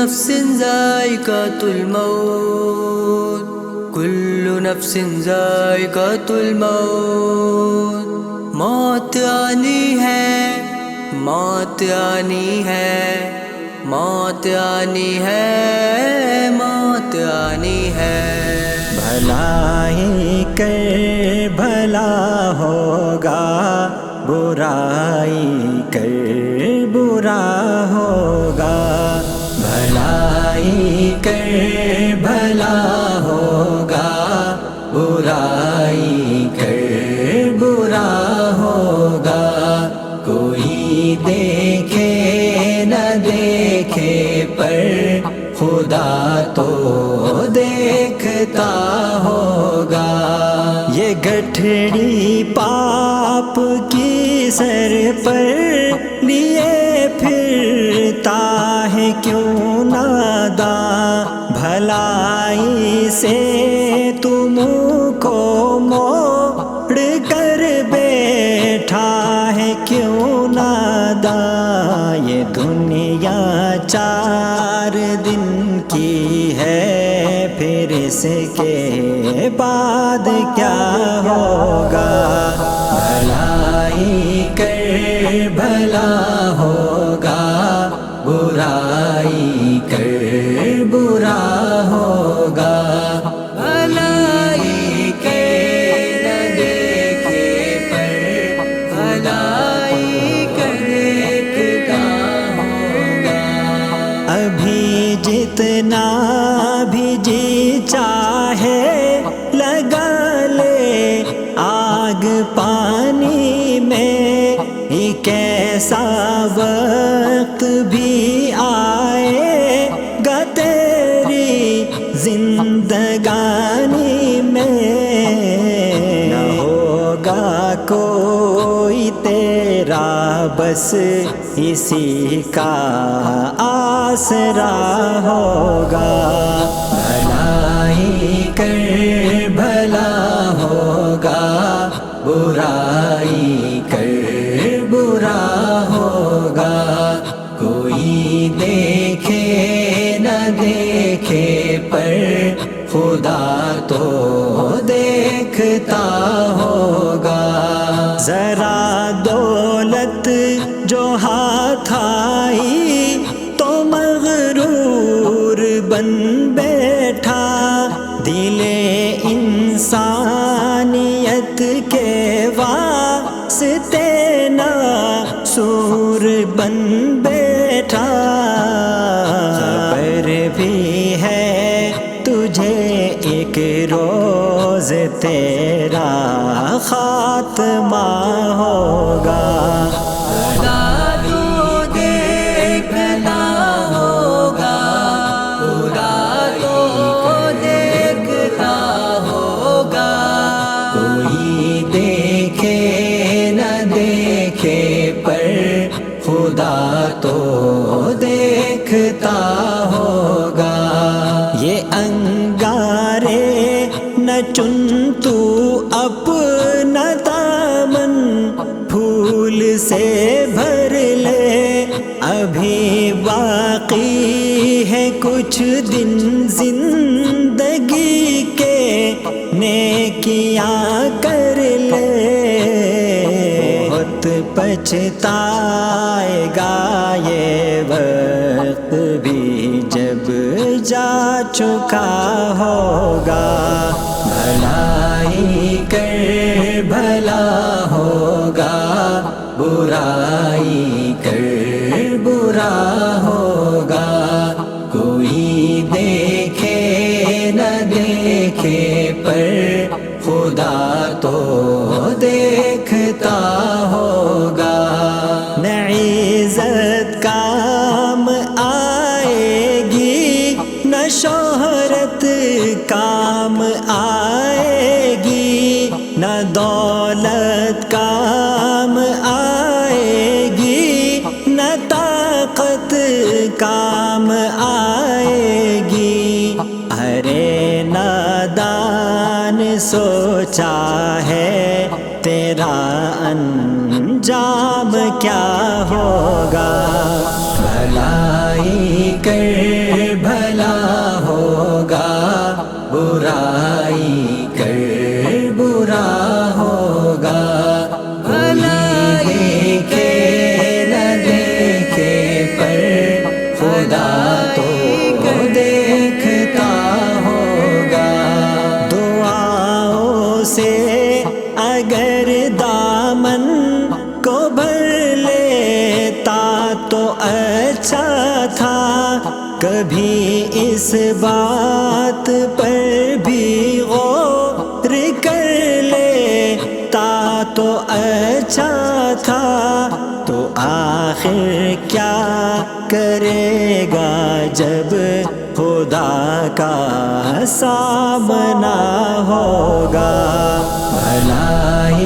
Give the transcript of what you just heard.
نفس ذائقۃ الموت، کل نفس ذائقۃ الموت، موت آنی ہے، موت آنی ہے، موت آنی ہے، موت آنی ہے۔ بھلائی کر بھلا ہوگا، برائی کر برا ہوگا، بھلائی کر بھلا ہوگا، برائی کر برا ہوگا، کوئی دیکھے نہ دیکھے پر خدا تو دیکھتا ہوگا۔ یہ گٹھڑی پاپ کی سر پر لیے پھرتا ہے کیوں ناداں، بھلائی سے تم کو موڑ کر بیٹھا ہے کیوں ناداں۔ یہ دنیا 4 دن کی ہے، پھر اس کے بعد کیا ہوگا؟ بھلائی کر بھلا ہوگا، برائی کر برا ہوگا، بھلائی کے نہ دیکھے پر بھلائی کر دیکھتا ہوگا۔ ابھی جتنا بھی جی چاہے لگا لے آگ پانی میں، ایک ایسا وقت بھی آئے گا تیری زندگانی میں، نہ ہوگا کوئی تیرا بس اسی کا آسرا ہوگا۔ بھلائی کر بھلا ہوگا، برائی کر برا ہوگا، کوئی دیکھے نہ دیکھے پر خدا تو دیکھتا ہوگا۔ ذرا دولت جو ہاتھ آئی تو مغرور بن بیٹھا، دل انسانیت کے واسطے ناسور بن بیٹھا۔ خبر بھی ہے تجھے ایک روز تیرا خاتمہ ہوگا۔ خدا تو دیکھتا ہوگا، خدا تو دیکھتا ہوگا، کوئی دیکھے نہ دیکھے پر خدا تو دیکھتا ہوگا۔ یہ انگارے نہ چن تو اپنا دامن، پھول سے بھر لے، ابھی باقی ہے کچھ دن زندگی کے، نیکیاں کر لے، بہت پچھتائے گا یہ وقت بھی جب جا چکا ہوگا۔ بھلائی کر بھلا ہوگا، برائی کر برا ہوگا، کوئی دیکھے نہ دیکھے پر خدا تو دیکھتا ہوگا۔ نہ عزت کام آئے گی، نہ شہرت کام آئے گی، نہ دولت کام آئے گی، نہ طاقت کام آئے گی۔ ارے نادان سوچا ہے تیرا انجام کیا ہوگا؟ بھلائی کر بھلا ہوگا، برائی کر برا ہوگا، بھلائی دیکھے نہ دیکھے پر خدا تو دیکھتا ہوگا۔ دعاؤں سے اگر دامن کو بھر لیتا تو اچھا تھا، کبھی اس بات پر بھی غور کر لیتا تو اچھا تھا۔ تو آخر کیا کرے گا جب خدا کا سامنا ہوگا؟ بھلائی